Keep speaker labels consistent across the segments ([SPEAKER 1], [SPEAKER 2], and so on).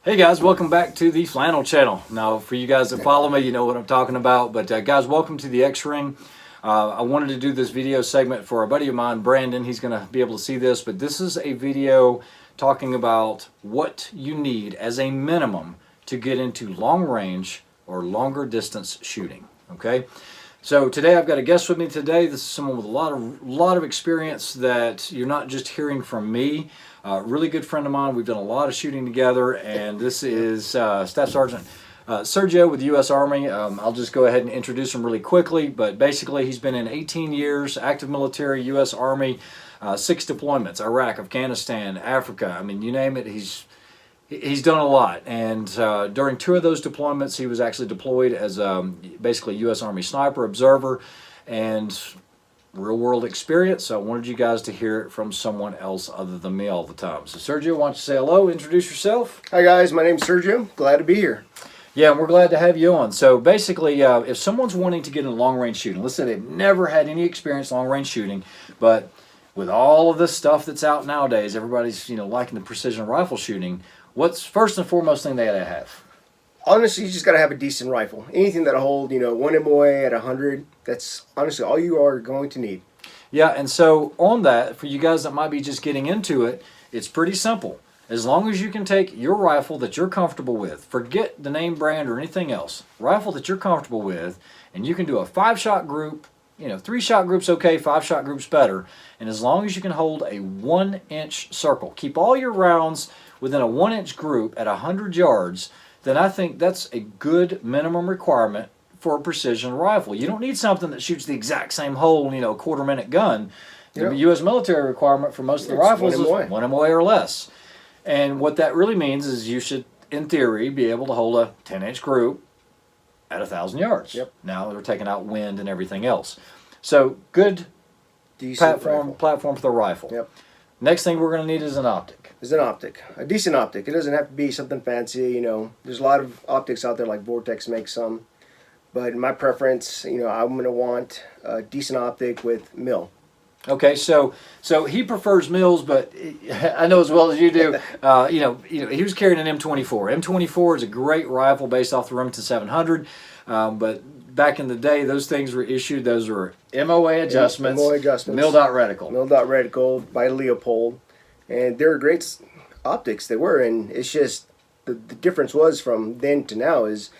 [SPEAKER 1] Hey guys, welcome back to the Flannel Channel. Now, for you guys that follow me, you know what I'm talking about. But guys, welcome to the X-Ring. I wanted to do this video segment for a buddy of mine, Brandon. He's going to be able to see this, but this is a video talking about what you need as a minimum to get into long range or longer distance shooting. Okay, so today I've got a guest with me today. This is someone with a lot of experience that you're not just hearing from me. Really good friend of mine. We've done a lot of shooting together, and this is Staff Sergeant Sergio with the U.S. Army. I'll just go ahead and introduce him really quickly, but basically he's been in 18 years, active military, U.S. Army, 6 deployments, Iraq, Afghanistan, Africa. I mean, you name it, he's done a lot. And during 2 of those deployments, he was actually deployed as basically U.S. Army sniper, observer, and real-world experience. So I wanted you guys to hear it from someone else other than me all the time. So Sergio, why don't you say hello, introduce yourself.
[SPEAKER 2] Hi guys, my name's Sergio. Glad to be here.
[SPEAKER 1] Yeah, and we're glad to have you on. So basically, if someone's wanting to get into long-range shooting, let's say they've never had any experience long-range shooting, but with all of this stuff that's out nowadays, everybody's liking the precision rifle shooting. What's first and foremost thing they gotta have?
[SPEAKER 2] Honestly, you just gotta have a decent rifle. Anything that'll hold, 1 MOA at 100. That's honestly all you are going to need.
[SPEAKER 1] Yeah, and so on that, for you guys that might be just getting into it, it's pretty simple. As long as you can take your rifle that you're comfortable with, forget the name brand or anything else, rifle that you're comfortable with, and you can do a 5-shot group, 3-shot group's okay, 5-shot group's better, and as long as you can hold a 1-inch circle, keep all your rounds within a 1-inch group at 100 yards, then I think that's a good minimum requirement for a precision rifle. You don't need something that shoots the exact same hole, a quarter-minute gun. The U.S. military requirement for most of the rifles is 1 MOA or less. And what that really means is you should, in theory, be able to hold a 10-inch group at 1,000 yards.
[SPEAKER 2] Yep.
[SPEAKER 1] Now they're taking out wind and everything else. So good platform for the rifle.
[SPEAKER 2] Yep.
[SPEAKER 1] Next thing we're going to need is an optic.
[SPEAKER 2] Is an optic. A decent optic. It doesn't have to be something fancy, There's a lot of optics out there, like Vortex makes some. But in my preference, I'm going to want a decent optic with mil.
[SPEAKER 1] Okay, so he prefers mils, but I know as well as you do. He was carrying an M24. M24 is a great rifle based off the Remington 700, but back in the day, those things were issued. Those were MOA adjustments.
[SPEAKER 2] MOA adjustments.
[SPEAKER 1] Mil-dot reticle.
[SPEAKER 2] Mil-dot reticle by Leopold, and they were great optics. They were, and it's just the difference was from then to now is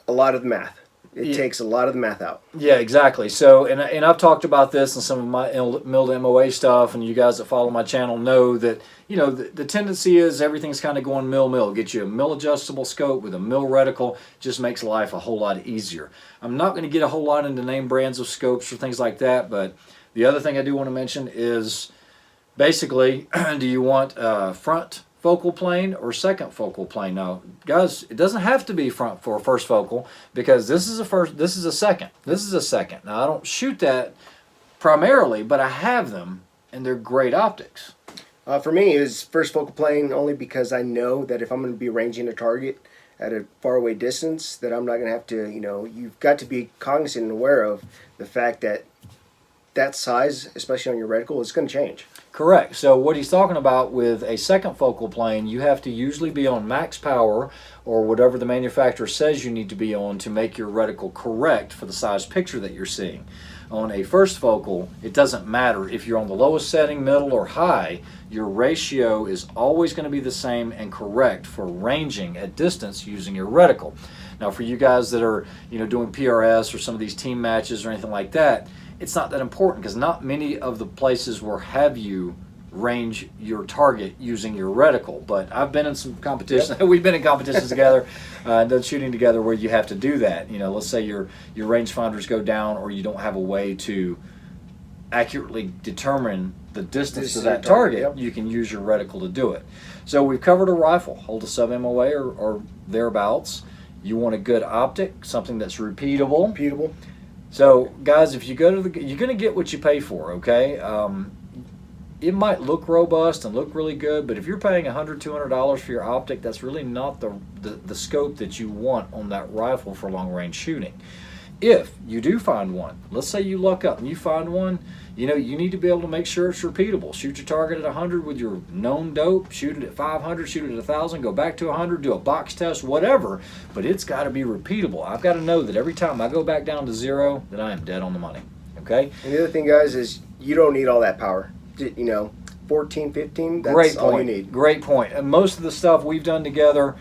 [SPEAKER 2] a lot of the math. It takes a lot of the math out.
[SPEAKER 1] Yeah, exactly. So, and I've talked about this in some of my milled MOA stuff, and you guys that follow my channel know that, the tendency is everything's kind of going mil. Get you a mil adjustable scope with a mil reticle, just makes life a whole lot easier. I'm not going to get a whole lot into name brands of scopes or things like that, but the other thing I do want to mention is basically, do you want front focal plane or second focal plane? Now, guys, it doesn't have to be front for first focal, because this is a second. Now, I don't shoot that primarily, but I have them, and they're great optics.
[SPEAKER 2] For me, it's first focal plane only because I know that if I'm going to be ranging a target at a faraway distance, that I'm not going to have to, you've got to be cognizant and aware of the fact that that size, especially on your reticle, is going to change.
[SPEAKER 1] Correct. So what he's talking about with a second focal plane, you have to usually be on max power or whatever the manufacturer says you need to be on to make your reticle correct for the size picture that you're seeing. On a first focal, it doesn't matter if you're on the lowest setting, middle, or high, your ratio is always going to be the same and correct for ranging at distance using your reticle. Now, for you guys that are doing PRS or some of these team matches or anything like that, it's not that important, because not many of the places will have you range your target using your reticle. But I've been in some competitions. Yep. We've been in competitions together and done shooting together where you have to do that. Let's say your rangefinders go down, or you don't have a way to accurately determine the distance to that target. Yep. You can use your reticle to do it. So we've covered a rifle, hold a sub MOA or thereabouts. You want a good optic, something that's repeatable. So, guys, if you go to you're going to get what you pay for, okay? It might look robust and look really good, but if you're paying $100, $200 for your optic, that's really not the scope that you want on that rifle for long-range shooting. if you do find one, let's say you luck up and you find one, you need to be able to make sure it's repeatable. Shoot your target at 100 with your known dope, shoot it at 500, shoot it at 1,000, go back to 100, do a box test, whatever, but it's got to be repeatable. I've got to know that every time I go back down to 0, that I am dead on the money, okay?
[SPEAKER 2] And the other thing, guys, is you don't need all that power. 14, 15, that's
[SPEAKER 1] Great
[SPEAKER 2] all you
[SPEAKER 1] point.
[SPEAKER 2] need.
[SPEAKER 1] Great point. And most of the stuff we've done together,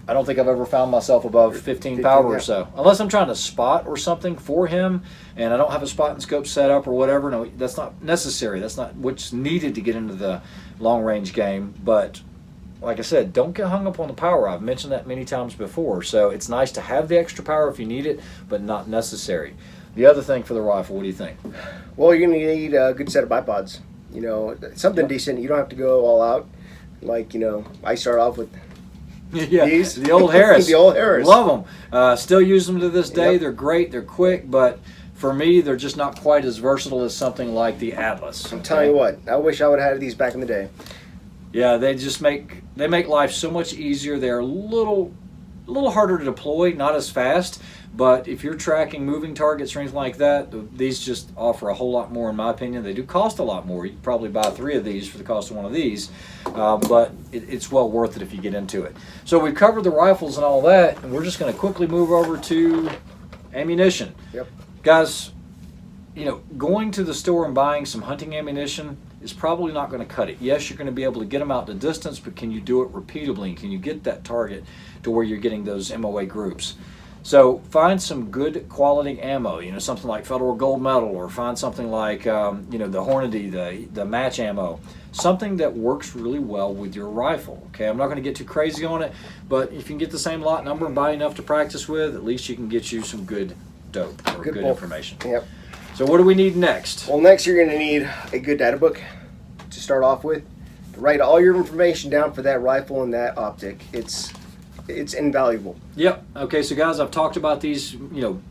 [SPEAKER 1] I don't think I've ever found myself above 15 power or so. Unless I'm trying to spot or something for him and I don't have a spot and scope set up or whatever. No, that's not necessary. That's not what's needed to get into the long range game. But like I said, don't get hung up on the power. I've mentioned that many times before. So it's nice to have the extra power if you need it, but not necessary. The other thing for the rifle, what do you think?
[SPEAKER 2] Well, you're going to need a good set of bipods. Something decent. You don't have to go all out. Like, I start off with these.
[SPEAKER 1] The old Harris.
[SPEAKER 2] The old Harris.
[SPEAKER 1] Love them. Still use them to this day.
[SPEAKER 2] Yep.
[SPEAKER 1] They're great. They're quick, but for me, they're just not quite as versatile as something like the Atlas.
[SPEAKER 2] I'm telling you what. I wish I would have had these back in the day.
[SPEAKER 1] Yeah, they make life so much easier. They're a little harder to deploy, not as fast. But if you're tracking moving targets or anything like that, these just offer a whole lot more, in my opinion. They do cost a lot more. You can probably buy 3 of these for the cost of one of these, but it's well worth it if you get into it. So we've covered the rifles and all that, and we're just going to quickly move over to ammunition.
[SPEAKER 2] Yep.
[SPEAKER 1] Guys, going to the store and buying some hunting ammunition is probably not going to cut it. Yes, you're going to be able to get them out to distance, but can you do it repeatably? And can you get that target to where you're getting those MOA groups? So find some good quality ammo, something like Federal Gold Medal, or find something like, the Hornady, the match ammo, something that works really well with your rifle. Okay, I'm not going to get too crazy on it, but if you can get the same lot number and buy enough to practice with, at least you can get you some good dope or good information.
[SPEAKER 2] Yep.
[SPEAKER 1] So what do we need next?
[SPEAKER 2] Well, next you're going to need a good data book to start off with. Write all your information down for that rifle and that optic. It's invaluable.
[SPEAKER 1] Yep. Okay, so guys, I've talked about these,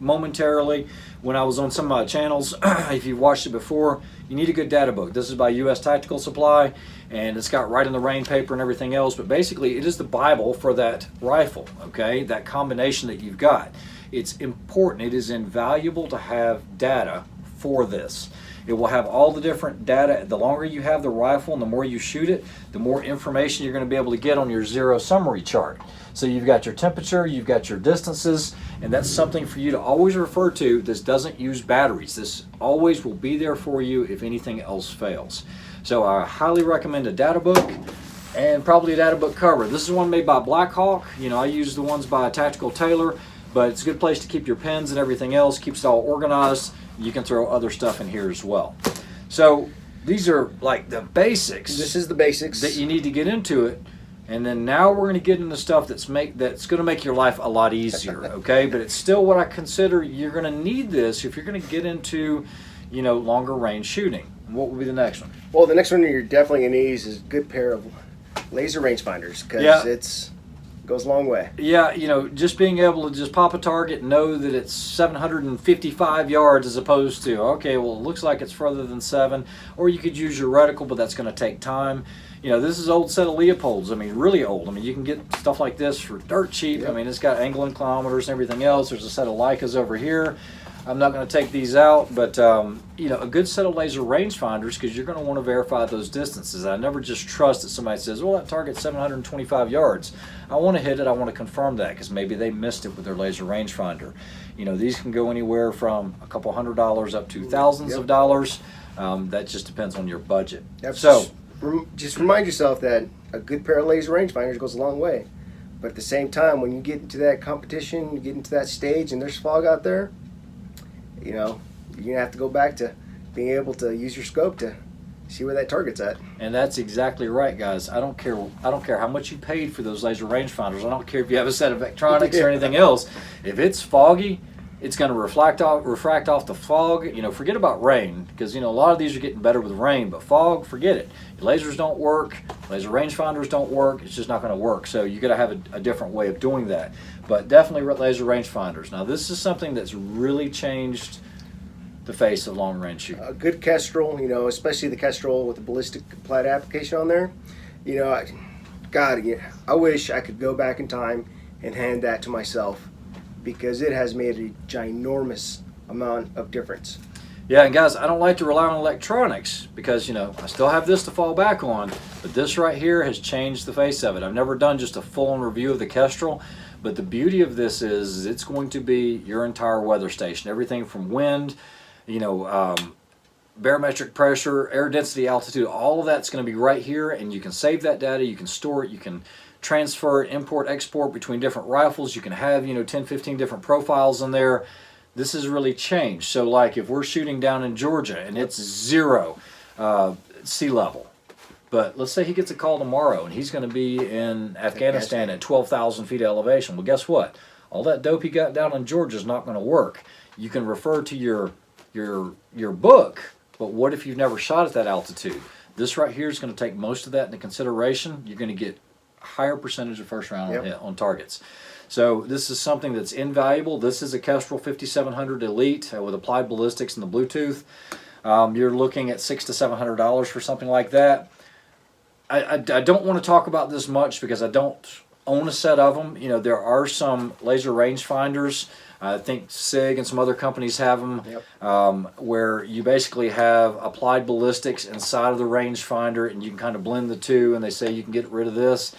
[SPEAKER 1] momentarily when I was on some of my channels. If you've watched it before, you need a good data book. This is by U.S. Tactical Supply, and it's got right in the rain paper and everything else, but basically it is the Bible for that rifle, okay, that combination that you've got. It's important. It is invaluable to have data for this. It will have all the different data. The longer you have the rifle and the more you shoot it, the more information you're going to be able to get on your zero summary chart. So you've got your temperature, you've got your distances, and that's something for you to always refer to. This doesn't use batteries. This always will be there for you if anything else fails. So I highly recommend a data book and probably a data book cover. This is one made by Blackhawk. I use the ones by Tactical Tailor, but it's a good place to keep your pens and everything else, keeps it all organized. You can throw other stuff in here as well. So these are like the basics.
[SPEAKER 2] This is the basics
[SPEAKER 1] that you need to get into it. And then now we're going to get into stuff that's going to make your life a lot easier, okay? But it's still what I consider you're going to need this if you're going to get into, longer range shooting. What will be the next one?
[SPEAKER 2] Well, the next one you're definitely going to need is a good pair of laser rangefinders, because it goes a long way.
[SPEAKER 1] Yeah, just being able to just pop a target and know that it's 755 yards as opposed to, okay, well, it looks like it's further than 7. Or you could use your reticle, but that's going to take time. This is an old set of Leopolds. Really old. You can get stuff like this for dirt cheap.
[SPEAKER 2] Yep.
[SPEAKER 1] It's got angle and kilometers and everything else. There's a set of Leicas over here. I'm not going to take these out, but a good set of laser rangefinders, because you're going to want to verify those distances. I never just trust that somebody says, well, that target's 725 yards. I want to hit it. I want to confirm that, because maybe they missed it with their laser rangefinder. These can go anywhere from a couple $100 up to thousands of dollars. That just depends on your budget.
[SPEAKER 2] Yep.
[SPEAKER 1] So
[SPEAKER 2] just remind yourself that a good pair of laser rangefinders goes a long way. But at the same time, when you get into that competition, you get into that stage, and there's fog out there, you're gonna have to go back to being able to use your scope to see where that target's at.
[SPEAKER 1] And that's exactly right, guys. I don't care how much you paid for those laser rangefinders. I don't care if you have a set of electronics or anything else. If it's foggy, it's going to refract off the fog. Forget about rain, because a lot of these are getting better with rain, but fog, forget it. Your lasers don't work. Laser rangefinders don't work. It's just not going to work. So you got to have a different way of doing that. But definitely laser rangefinders. Now this is something that's really changed the face of long range shooting.
[SPEAKER 2] A good Kestrel, especially the Kestrel with the ballistic applied application on there. I wish I could go back in time and hand that to myself because it has made a ginormous amount of difference.
[SPEAKER 1] Yeah, and guys, I don't like to rely on electronics because, I still have this to fall back on, but this right here has changed the face of it. I've never done just a full-on review of the Kestrel, but the beauty of this is it's going to be your entire weather station. Everything from wind, barometric pressure, air density, altitude, all of that's going to be right here, and you can save that data, you can store it, you can transfer it, import, export between different rifles. You can have, 10, 15 different profiles in there. This has really changed. So like if we're shooting down in Georgia and it's 0 sea level, but let's say he gets a call tomorrow and he's going to be in Afghanistan at 12,000 feet of elevation. Well, guess what? All that dope he got down in Georgia is not going to work. You can refer to your book, but what if you've never shot at that altitude? This right here is going to take most of that into consideration. You're going to get a higher percentage of first round on targets. So this is something that's invaluable. This is a Kestrel 5700 Elite with applied ballistics and the Bluetooth. You're looking at $600 to $700 for something like that. I don't want to talk about this much because I don't own a set of them. There are some laser rangefinders. I think SIG and some other companies have them, where you basically have applied ballistics inside of the rangefinder, and you can kind of blend the two, and they say you can get rid of this.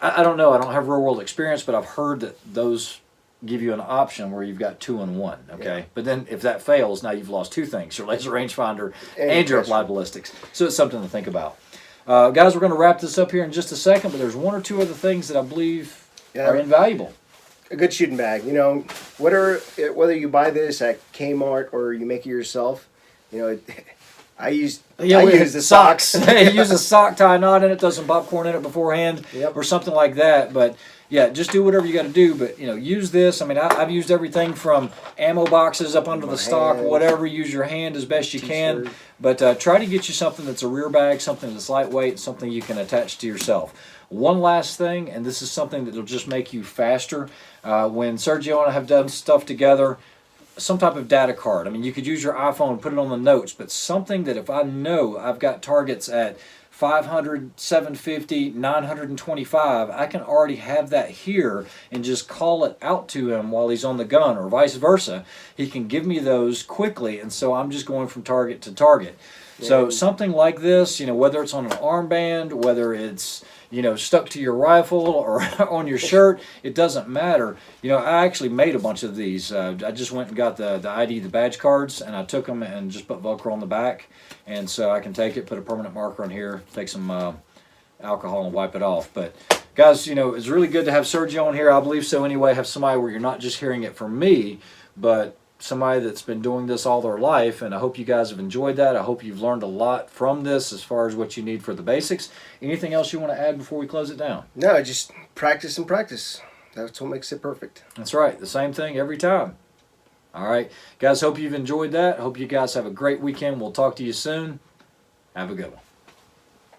[SPEAKER 1] I don't know. I don't have real world experience, but I've heard that those give you an option where you've got 2 in 1. Okay, but then if that fails, now you've lost 2 things: your laser rangefinder and your applied ballistics. So it's something to think about. Guys, we're going to wrap this up here in just a second, but there's 1 or 2 other things that I believe are invaluable.
[SPEAKER 2] A good shooting bag, whether you buy this at Kmart or you make it yourself, I use the socks.
[SPEAKER 1] Use a sock, tie a knot in it, throw some popcorn in it beforehand, or something like that. But yeah, just do whatever you got to do. But use this. I mean, I've used everything from ammo boxes up under the stock, whatever. Use your hand as best you can. But try to get you something that's a rear bag, something that's lightweight, something you can attach to yourself. One last thing, and this is something that will just make you faster. When Sergio and I have done stuff together, some type of data card. I mean, you could use your iPhone and put it on the notes, but something that if I know I've got targets at 500, 750, 925, I can already have that here and just call it out to him while he's on the gun, or vice versa. He can give me those quickly, and so I'm just going from target to target. So something like this, whether it's on an armband, whether it's stuck to your rifle or on your shirt, it doesn't matter. I actually made a bunch of these. I just went and got the ID, the badge cards, and I took them and just put Velcro on the back. And so I can take it, put a permanent marker on here, take some alcohol and wipe it off. But guys, it's really good to have Sergio on here. I believe so anyway. Have somebody where you're not just hearing it from me, but somebody that's been doing this all their life, and I hope you guys have enjoyed that. I hope you've learned a lot from this as far as what you need for the basics. Anything else you want to add before we close it down?
[SPEAKER 2] No, just practice and practice. That's what makes it perfect.
[SPEAKER 1] That's right. The same thing every time. All right. Guys, hope you've enjoyed that. Hope you guys have a great weekend. We'll talk to you soon. Have a good one.